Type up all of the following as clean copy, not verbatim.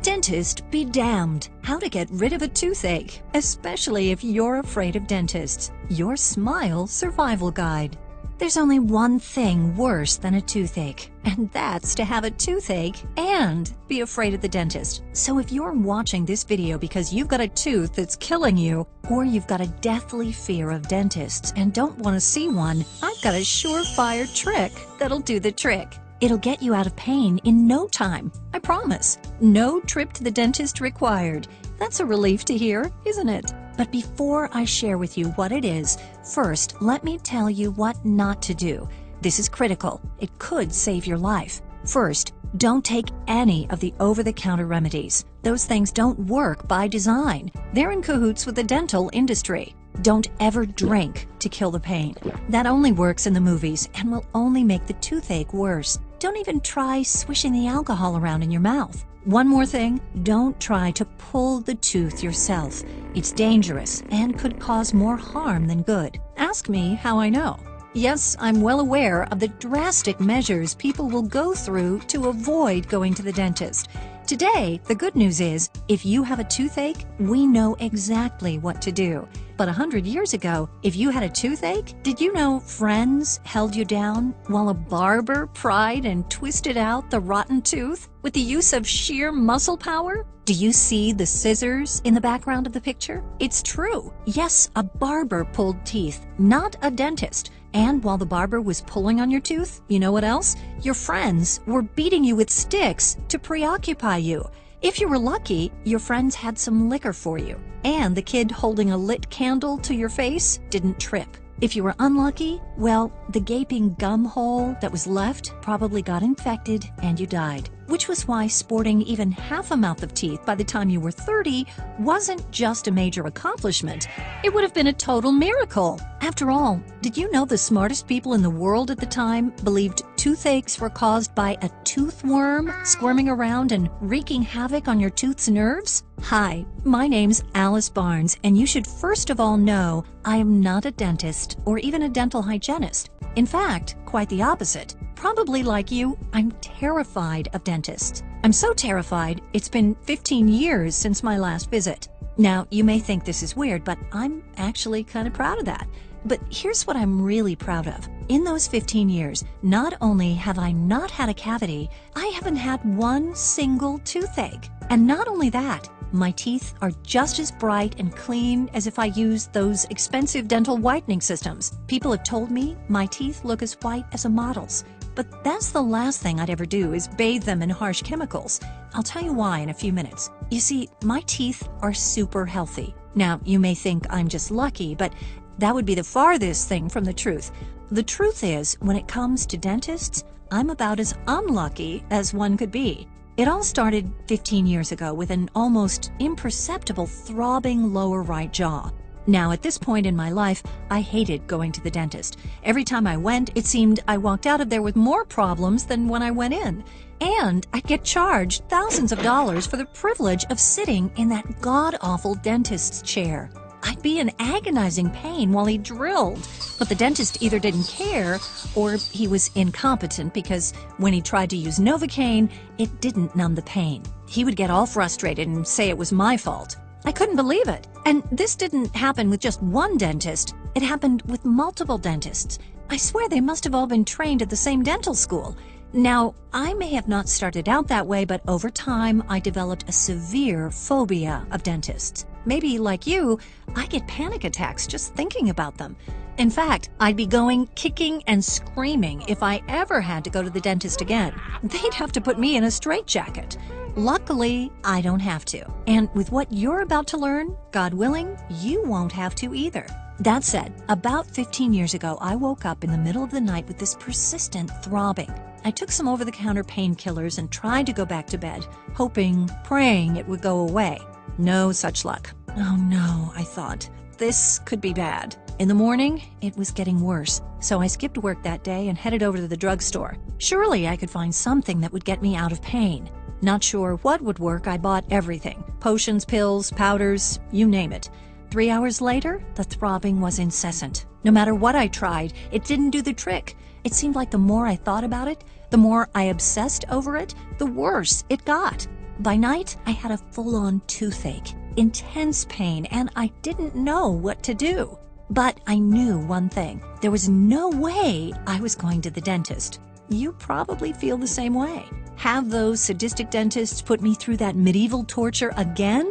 Dentist be damned. How to get rid of a toothache, especially if you're afraid of dentists. Your Smile Survival Guide. There's only one thing worse than a toothache, and that's to have a toothache and be afraid of the dentist. So if you're watching this video because you've got a tooth that's killing you, or you've got a deathly fear of dentists and don't want to see one, I've got a surefire trick that'll do the trick. It'll get you out of pain in no time, I promise. No trip to the dentist required. That's a relief to hear, isn't it? But before I share with you what it is, first let me tell you what not to do. This is critical. It could save your life. First, don't take any of the over-the-counter remedies. Those things don't work by design. They're in cahoots with the dental industry. Don't ever drink to kill the pain. That only works in the movies and will only make the toothache worse. Don't even try swishing the alcohol around in your mouth. One more thing, don't try to pull the tooth yourself. It's dangerous and could cause more harm than good. Ask me how I know. Yes, I'm well aware of the drastic measures people will go through to avoid going to the dentist. Today, the good news is, if you have a toothache, we know exactly what to do. But 100 years ago, if you had a toothache, did you know friends held you down while a barber pried and twisted out the rotten tooth with the use of sheer muscle power? Do you see the scissors in the background of the picture? It's true. Yes, a barber pulled teeth, not a dentist. And while the barber was pulling on your tooth, you know what else? Your friends were beating you with sticks to preoccupy you. If you were lucky, your friends had some liquor for you, and the kid holding a lit candle to your face didn't trip. If you were unlucky, well, the gaping gum hole that was left probably got infected and you died. Which was why sporting even half a mouth of teeth by the time you were 30 wasn't just a major accomplishment. It would have been a total miracle. After all, did you know the smartest people in the world at the time believed toothaches were caused by a toothworm squirming around and wreaking havoc on your tooth's nerves? Hi, my name's Alice Barnes, and you should first of all know I am not a dentist or even a dental hygienist. In fact, quite the opposite. Probably like you, I'm terrified of dentists. I'm so terrified, it's been 15 years since my last visit. Now, you may think this is weird, but I'm actually kind of proud of that. But here's what I'm really proud of. In those 15 years, not only have I not had a cavity, I haven't had one single toothache. And not only that, my teeth are just as bright and clean as if I used those expensive dental whitening systems. People have told me my teeth look as white as a model's. But that's the last thing I'd ever do is bathe them in harsh chemicals. I'll tell you why in a few minutes. You see, my teeth are super healthy. Now, you may think I'm just lucky, but that would be the farthest thing from the truth. The truth is, when it comes to dentists, I'm about as unlucky as one could be. It all started 15 years ago with an almost imperceptible throbbing lower right jaw. Now, at this point in my life, I hated going to the dentist. Every time I went, it seemed I walked out of there with more problems than when I went in. And I'd get charged thousands of dollars for the privilege of sitting in that god-awful dentist's chair. I'd be in agonizing pain while he drilled, but the dentist either didn't care or he was incompetent because when he tried to use Novocaine, it didn't numb the pain. He would get all frustrated and say it was my fault. I couldn't believe it. And this didn't happen with just one dentist. It happened with multiple dentists. I swear they must have all been trained at the same dental school. Now, I may have not started out that way, but over time I developed a severe phobia of dentists. Maybe, like you, I get panic attacks just thinking about them. In fact, I'd be going kicking and screaming if I ever had to go to the dentist again. They'd have to put me in a straitjacket. Luckily, I don't have to. And with what you're about to learn, God willing, you won't have to either. That said, about 15 years ago, I woke up in the middle of the night with this persistent throbbing. I took some over-the-counter painkillers and tried to go back to bed, hoping, praying it would go away. No such luck. Oh no, I thought. This could be bad. In the morning, it was getting worse, so I skipped work that day and headed over to the drugstore. Surely I could find something that would get me out of pain. Not sure what would work, I bought everything. Potions, pills, powders, you name it. 3 hours later, the throbbing was incessant. No matter what I tried, it didn't do the trick. It seemed like the more I thought about it, the more I obsessed over it, the worse it got. By night, I had a full-on toothache, intense pain, and I didn't know what to do. But I knew one thing: there was no way I was going to the dentist. You probably feel the same way. Have those sadistic dentists put me through that medieval torture again?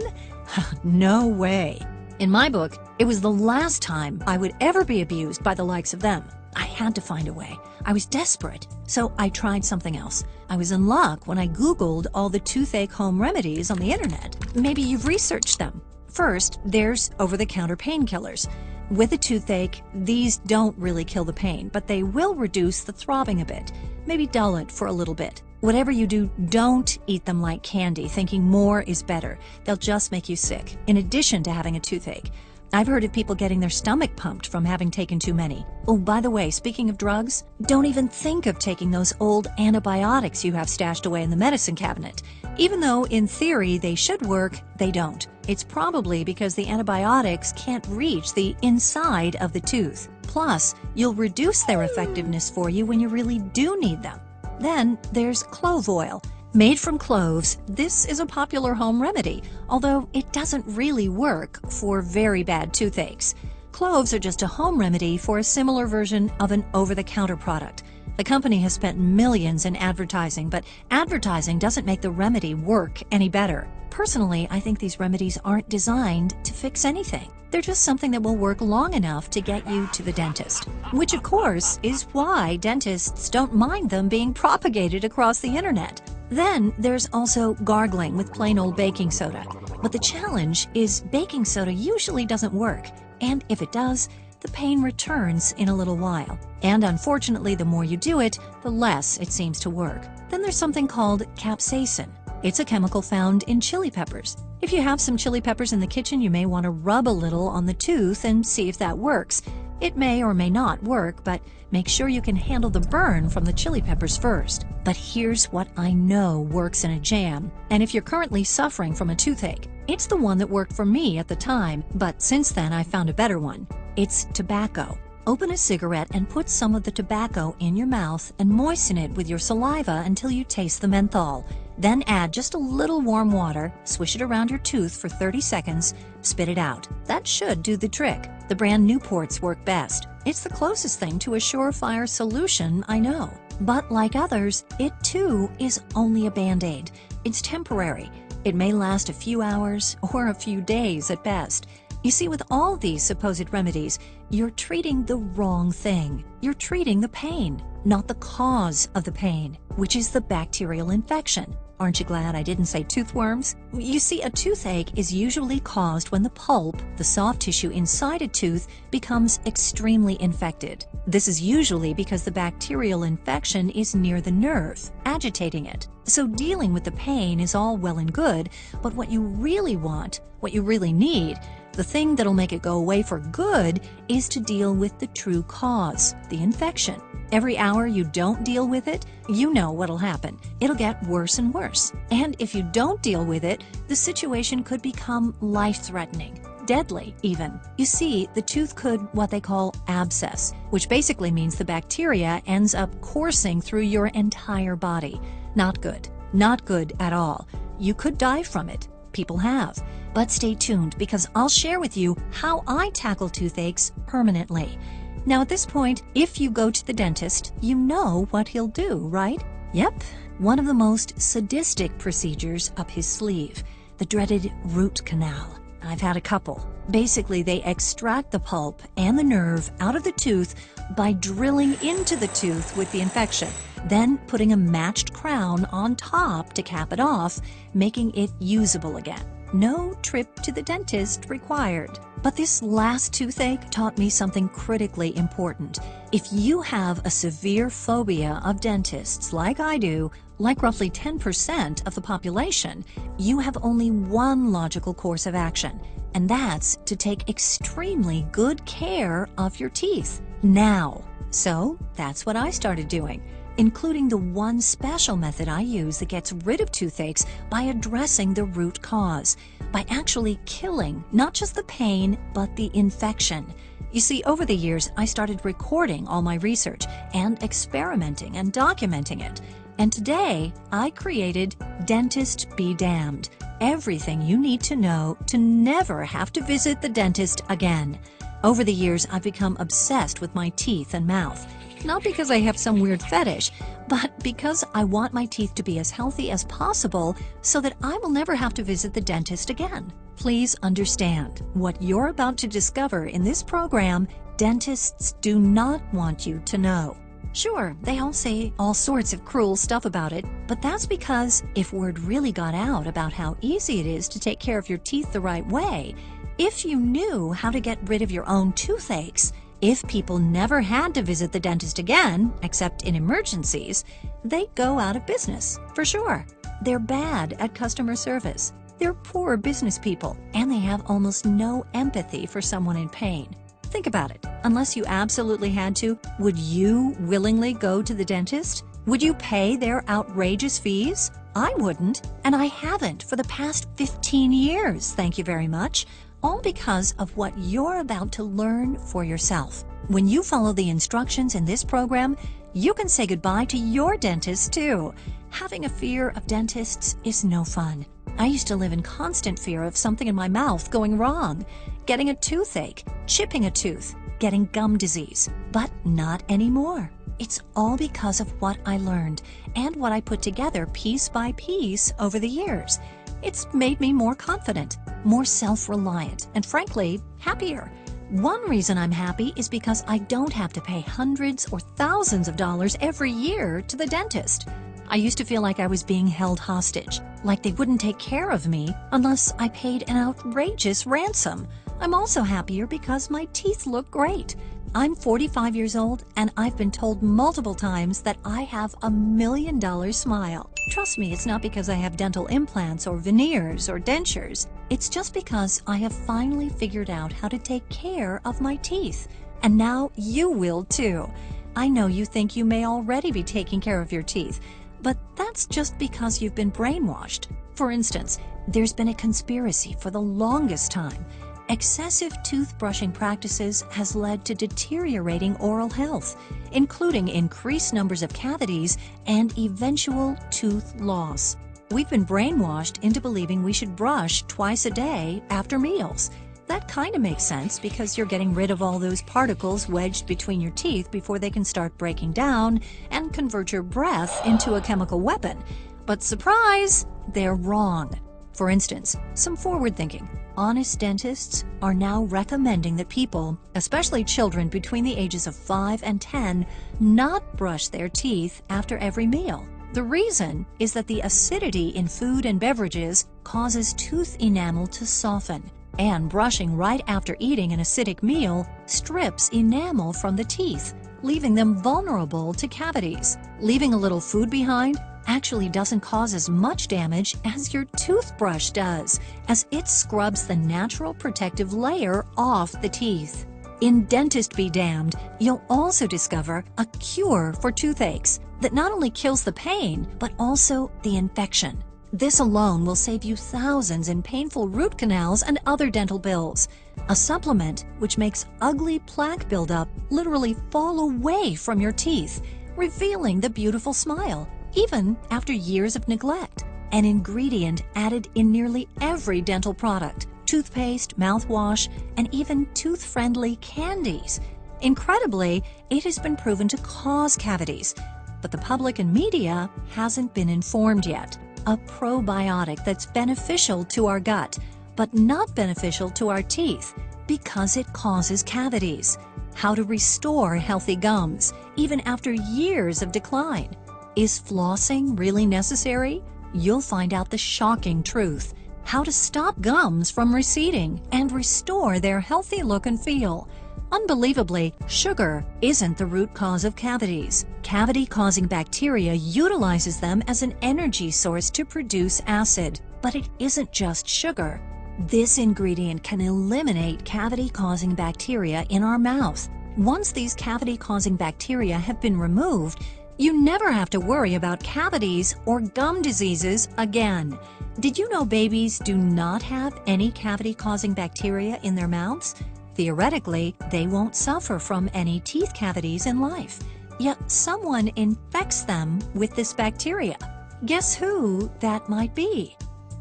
No way. In my book, it was the last time I would ever be abused by the likes of them. I had to find a way. I was desperate, so I tried something else. I was in luck when I Googled all the toothache home remedies on the internet. Maybe you've researched them. First, there's over-the-counter painkillers. With a toothache, these don't really kill the pain, but they will reduce the throbbing a bit, maybe dull it for a little bit. Whatever you do, don't eat them like candy, thinking more is better. They'll just make you sick, in addition to having a toothache. I've heard of people getting their stomach pumped from having taken too many. Oh, by the way, speaking of drugs, don't even think of taking those old antibiotics you have stashed away in the medicine cabinet. Even though, in theory, they should work, they don't. It's probably because the antibiotics can't reach the inside of the tooth. Plus, you'll reduce their effectiveness for you when you really do need them. Then there's clove oil. Made from cloves, this is a popular home remedy, although it doesn't really work for very bad toothaches. Cloves are just a home remedy for a similar version of an over-the-counter product. The company has spent millions in advertising, but advertising doesn't make the remedy work any better. Personally, I think these remedies aren't designed to fix anything. They're just something that will work long enough to get you to the dentist, which of course is why dentists don't mind them being propagated across the internet. Then there's also gargling with plain old baking soda. But the challenge is baking soda usually doesn't work, and if it does, the pain returns in a little while. And unfortunately, the more you do it, the less it seems to work. Then there's something called capsaicin. It's a chemical found in chili peppers. If you have some chili peppers in the kitchen, you may want to rub a little on the tooth and see if that works. It may or may not work, but make sure you can handle the burn from the chili peppers first. But here's what I know works in a jam, and if you're currently suffering from a toothache, it's the one that worked for me at the time, but since then I found a better one. It's tobacco. Open a cigarette and put some of the tobacco in your mouth and moisten it with your saliva until you taste the menthol. Then add just a little warm water, swish it around your tooth for 30 seconds, spit it out. That should do the trick. The brand Newports work best. It's the closest thing to a surefire solution I know. But like others, it too is only a band-aid. It's temporary. It may last a few hours or a few days at best. You see, with all these supposed remedies, you're treating the wrong thing. You're treating the pain, not the cause of the pain, which is the bacterial infection. Aren't you glad I didn't say toothworms? You see, a toothache is usually caused when the pulp, the soft tissue inside a tooth, becomes extremely infected. This is usually because the bacterial infection is near the nerve, agitating it. So dealing with the pain is all well and good, but what you really want, what you really need, the thing that'll make it go away for good, is to deal with the true cause, the infection. Every hour you don't deal with it, you know what'll happen. It'll get worse and worse. And if you don't deal with it, the situation could become life-threatening, deadly even. You see, the tooth could what they call abscess, which basically means the bacteria ends up coursing through your entire body. Not good. Not good at all. You could die from it. People have. But stay tuned, because I'll share with you how I tackle toothaches permanently. Now at this point, if you go to the dentist, you know what he'll do, right? Yep, one of the most sadistic procedures up his sleeve, the dreaded root canal. I've had a couple. Basically, they extract the pulp and the nerve out of the tooth by drilling into the tooth with the infection, then putting a matched crown on top to cap it off, making it usable again. No trip to the dentist required. But this last toothache taught me something critically important. If you have a severe phobia of dentists like I do, like roughly 10% of the population, you have only one logical course of action, and that's to take extremely good care of your teeth now. So that's what I started doing, including the one special method I use that gets rid of toothaches by addressing the root cause, by actually killing not just the pain, but the infection. You see, over the years, I started recording all my research and experimenting and documenting it. And today, I created Dentist Be Damned. Everything you need to know to never have to visit the dentist again. Over the years, I've become obsessed with my teeth and mouth. Not because I have some weird fetish, but because I want my teeth to be as healthy as possible so that I will never have to visit the dentist again. Please understand, what you're about to discover in this program, dentists do not want you to know. Sure, they all say all sorts of cruel stuff about it, but that's because if word really got out about how easy it is to take care of your teeth the right way, if you knew how to get rid of your own toothaches, if people never had to visit the dentist again, except in emergencies, they'd go out of business, for sure. They're bad at customer service. They're poor business people, and they have almost no empathy for someone in pain. Think about it. Unless you absolutely had to, would you willingly go to the dentist? Would you pay their outrageous fees? I wouldn't, and I haven't for the past 15 years, thank you very much. All because of what you're about to learn for yourself. When you follow the instructions in this program, you can say goodbye to your dentist too. Having a fear of dentists is no fun. I used to live in constant fear of something in my mouth going wrong, getting a toothache, chipping a tooth, getting gum disease, but not anymore. It's all because of what I learned and what I put together piece by piece over the years. It's made me more confident, more self-reliant, and frankly, happier. One reason I'm happy is because I don't have to pay hundreds or thousands of dollars every year to the dentist. I used to feel like I was being held hostage, like they wouldn't take care of me unless I paid an outrageous ransom. I'm also happier because my teeth look great. I'm 45 years old, and I've been told multiple times that I have a $1 million smile. Trust me, it's not because I have dental implants or veneers or dentures. It's just because I have finally figured out how to take care of my teeth. And now you will too. I know you think you may already be taking care of your teeth, but that's just because you've been brainwashed. For instance, there's been a conspiracy for the longest time. Excessive toothbrushing practices has led to deteriorating oral health, including increased numbers of cavities and eventual tooth loss. We've been brainwashed into believing we should brush twice a day after meals. That kind of makes sense because you're getting rid of all those particles wedged between your teeth before they can start breaking down and convert your breath into a chemical weapon. But surprise, they're wrong. For instance, some forward-thinking, honest dentists are now recommending that people, especially children between the ages of 5 and 10, not brush their teeth after every meal. The reason is that the acidity in food and beverages causes tooth enamel to soften, and brushing right after eating an acidic meal strips enamel from the teeth, leaving them vulnerable to cavities. Leaving a little food behind actually doesn't cause as much damage as your toothbrush does, as it scrubs the natural protective layer off the teeth. In Dentist Be Damned, you'll also discover a cure for toothaches that not only kills the pain, but also the infection. This alone will save you thousands in painful root canals and other dental bills. A supplement which makes ugly plaque buildup literally fall away from your teeth, revealing the beautiful smile, even after years of neglect. An ingredient added in nearly every dental product, toothpaste, mouthwash, and even tooth-friendly candies. Incredibly, it has been proven to cause cavities, but the public and media hasn't been informed yet. A probiotic that's beneficial to our gut, but not beneficial to our teeth because it causes cavities. How to restore healthy gums, even after years of decline. Is flossing really necessary? You'll find out the shocking truth. How to stop gums from receding and restore their healthy look and feel. Unbelievably, sugar isn't the root cause of cavities. Cavity-causing bacteria utilizes them as an energy source to produce acid. But it isn't just sugar. This ingredient can eliminate cavity-causing bacteria in our mouth. Once these cavity-causing bacteria have been removed, you never have to worry about cavities or gum diseases again. Did you know babies do not have any cavity-causing bacteria in their mouths? Theoretically, they won't suffer from any teeth cavities in life. yet someone infects them with this bacteria. Guess who that might be?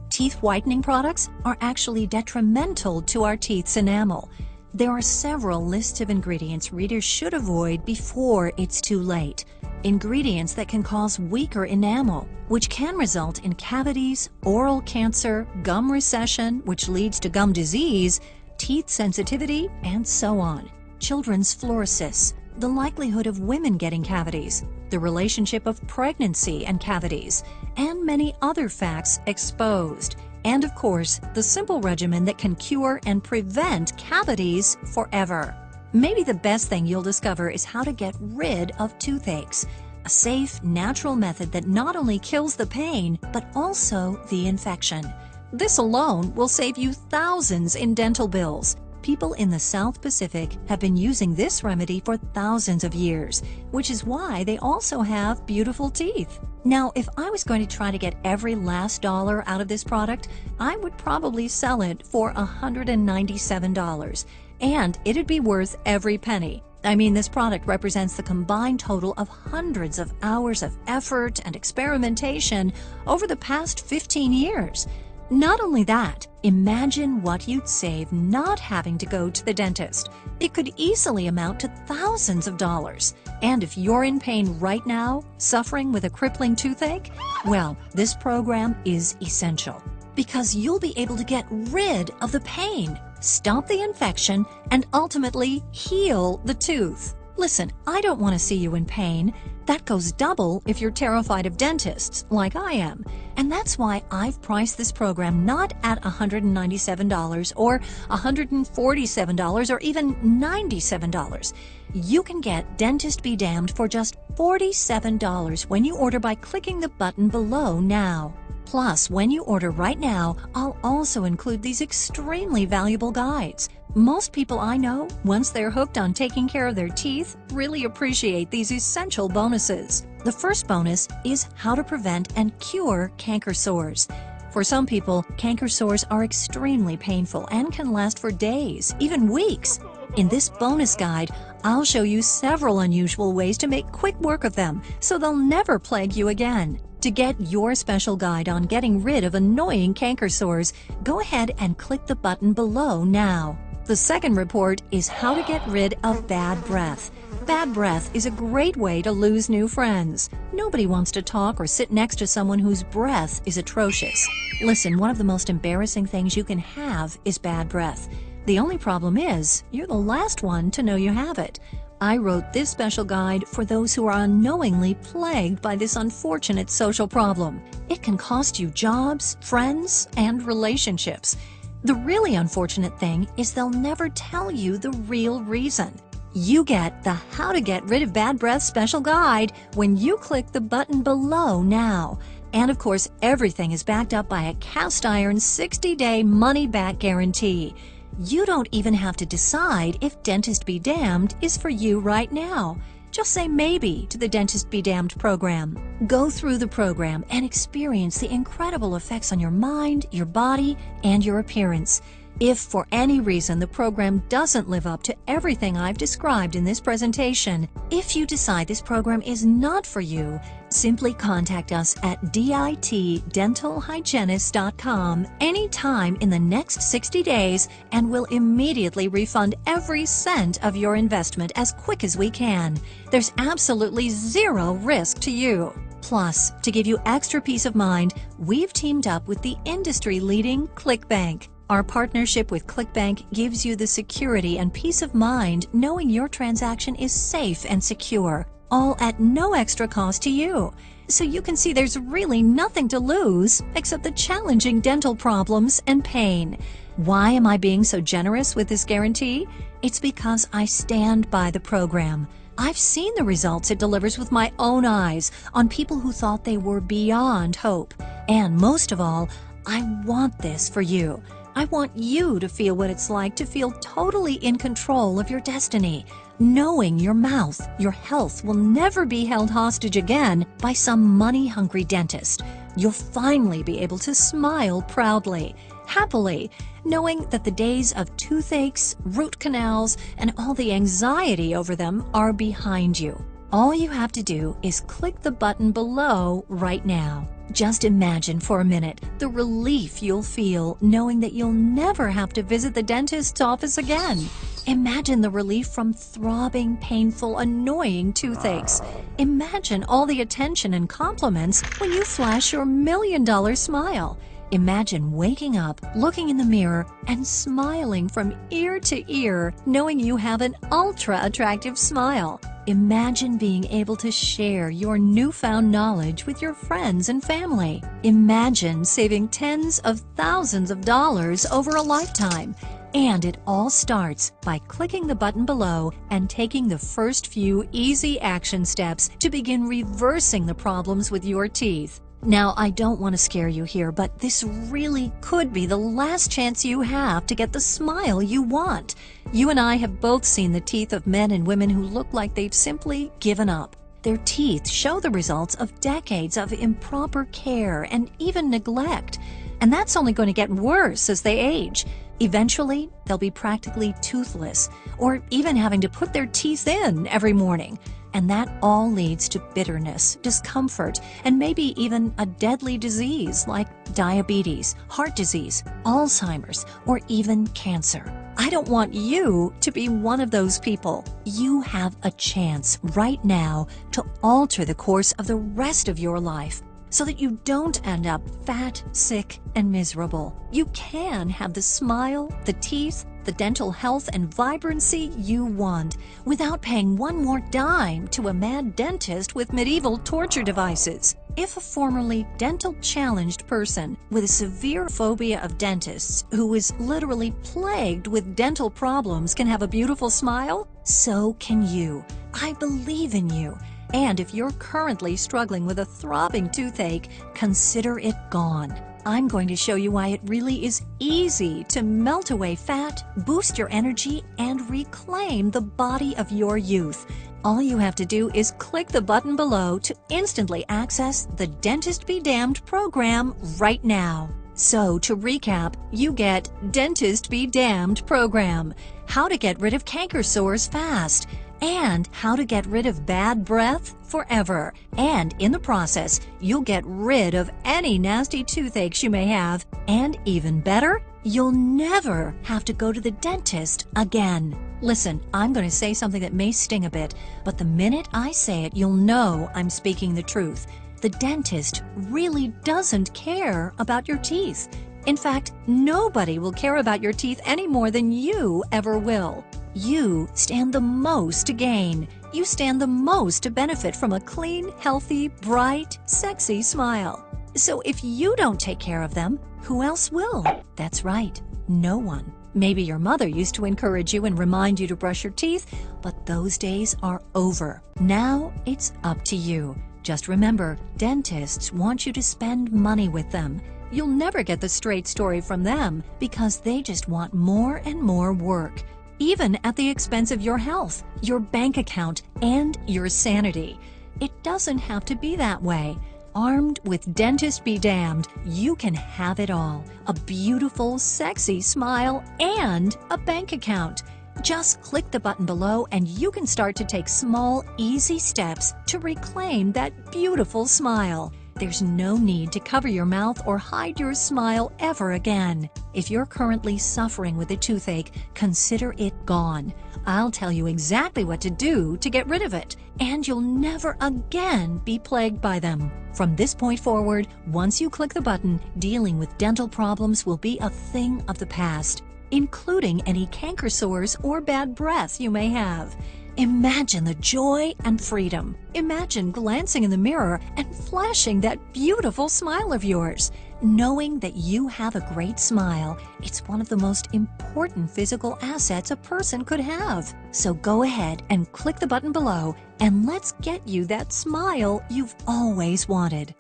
Teeth whitening products are actually detrimental to our teeth's enamel. There are several lists of ingredients readers should avoid before it's too late. Ingredients that can cause weaker enamel, which can result in cavities, oral cancer, gum recession, which leads to gum disease, teeth sensitivity, and so on. Children's fluorosis, the likelihood of women getting cavities, the relationship of pregnancy and cavities, and many other facts exposed. And of course, the simple regimen that can cure and prevent cavities forever. Maybe the best thing you'll discover is how to get rid of toothaches. A safe, natural method that not only kills the pain, but also the infection. This alone will save you thousands in dental bills. People in the South Pacific have been using this remedy for thousands of years, which is why they also have beautiful teeth. Now, if I was going to try to get every last dollar out of this product, I would probably sell it for $197, and it'd be worth every penny. I mean, this product represents the combined total of hundreds of hours of effort and experimentation over the past 15 years. Not only that, imagine what you'd save not having to go to the dentist. It could easily amount to thousands of dollars. And if you're in pain right now, suffering with a crippling toothache, well, this program is essential because you'll be able to get rid of the pain, stop the infection, and ultimately heal the tooth. Listen, I don't want to see you in pain. That goes double if you're terrified of dentists, like I am. And that's why I've priced this program not at $197 or $147 or even $97. You can get Dentist Be Damned for just $47 when you order by clicking the button below now. Plus, when you order right now, I'll also include these extremely valuable guides. Most people I know, once they're hooked on taking care of their teeth, really appreciate these essential bonuses. The first bonus is how to prevent and cure canker sores. For some people, canker sores are extremely painful and can last for days, even weeks. In this bonus guide, I'll show you several unusual ways to make quick work of them, so they'll never plague you again. To get your special guide on getting rid of annoying canker sores, go ahead and click the button below now. The second report is how to get rid of bad breath. Bad breath is a great way to lose new friends. Nobody wants to talk or sit next to someone whose breath is atrocious. Listen, one of the most embarrassing things you can have is bad breath. The only problem is, you're the last one to know you have it. I wrote this special guide for those who are unknowingly plagued by this unfortunate social problem. It can cost you jobs, friends, and relationships. The really unfortunate thing is they'll never tell you the real reason. You get the How to Get Rid of Bad Breath special guide when you click the button below now. And of course, everything is backed up by a cast iron 60-day money-back guarantee. You don't even have to decide if Dentist Be Damned is for you right now. Just say maybe to the Dentist Be Damned program. Go through the program and experience the incredible effects on your mind, your body, and your appearance. If for any reason the program doesn't live up to everything I've described in this presentation, if you decide this program is not for you, simply contact us at ditdentalhygienist.com anytime in the next 60 days and we'll immediately refund every cent of your investment as quick as we can. There's absolutely zero risk to you. Plus, to give you extra peace of mind, we've teamed up with the industry-leading ClickBank. Our partnership with ClickBank gives you the security and peace of mind knowing your transaction is safe and secure, all at no extra cost to you. So you can see there's really nothing to lose except the challenging dental problems and pain. Why am I being so generous with this guarantee? It's because I stand by the program. I've seen the results it delivers with my own eyes on people who thought they were beyond hope. And most of all, I want this for you. I want you to feel what it's like to feel totally in control of your destiny, knowing your mouth, your health will never be held hostage again by some money-hungry dentist. You'll finally be able to smile proudly, happily, knowing that the days of toothaches, root canals, and all the anxiety over them are behind you. All you have to do is click the button below right now. Just imagine for a minute the relief you'll feel knowing that you'll never have to visit the dentist's office again. Imagine the relief from throbbing, painful, annoying toothaches. Imagine all the attention and compliments when you flash your $1,000,000 smile. Imagine waking up, looking in the mirror, and smiling from ear to ear, knowing you have an ultra-attractive smile. Imagine being able to share your newfound knowledge with your friends and family. Imagine saving tens of thousands of dollars over a lifetime. And it all starts by clicking the button below and taking the first few easy action steps to begin reversing the problems with your teeth. Now, I don't want to scare you here, but this really could be the last chance you have to get the smile you want. You and I have both seen the teeth of men and women who look like they've simply given up. Their teeth show the results of decades of improper care and even neglect. And that's only going to get worse as they age. Eventually, they'll be practically toothless, or even having to put their teeth in every morning. And that all leads to bitterness, discomfort, and maybe even a deadly disease like diabetes, heart disease, Alzheimer's, or even cancer. I don't want you to be one of those people. You have a chance right now to alter the course of the rest of your life, so that you don't end up fat, sick, and miserable. You can have the smile, the teeth, the dental health and vibrancy you want without paying one more dime to a mad dentist with medieval torture devices. If a formerly dental-challenged person with a severe phobia of dentists who is literally plagued with dental problems can have a beautiful smile, so can you. I believe in you. And if you're currently struggling with a throbbing toothache, consider it gone. I'm going to show you why it really is easy to melt away fat, boost your energy, and reclaim the body of your youth. All you have to do is click the button below to instantly access the Dentist Be Damned program right now. So, to recap, you get Dentist Be Damned program, how to get rid of canker sores fast, and how to get rid of bad breath forever. And in the process, you'll get rid of any nasty toothaches you may have. And even better, you'll never have to go to the dentist again. Listen, I'm going to say something that may sting a bit, but the minute I say it, you'll know I'm speaking the truth. The dentist really doesn't care about your teeth. In fact, nobody will care about your teeth any more than you ever will. You stand the most to gain. You stand the most to benefit from a clean, healthy, bright, sexy smile. So if you don't take care of them, who else will? That's right, no one. Maybe your mother used to encourage you and remind you to brush your teeth, but those days are over. Now it's up to you. Just remember, dentists want you to spend money with them. You'll never get the straight story from them because they just want more and more work, even at the expense of your health, your bank account, and your sanity. It doesn't have to be that way. Armed with Dentist Be Damned, you can have it all. A beautiful, sexy smile and a bank account. Just click the button below and you can start to take small, easy steps to reclaim that beautiful smile. There's no need to cover your mouth or hide your smile ever again. If you're currently suffering with a toothache, consider it gone. I'll tell you exactly what to do to get rid of it, and you'll never again be plagued by them. From this point forward, once you click the button, dealing with dental problems will be a thing of the past, including any canker sores or bad breath you may have. Imagine the joy and freedom. Imagine glancing in the mirror and flashing that beautiful smile of yours. Knowing that you have a great smile, it's one of the most important physical assets a person could have. So go ahead and click the button below and let's get you that smile you've always wanted.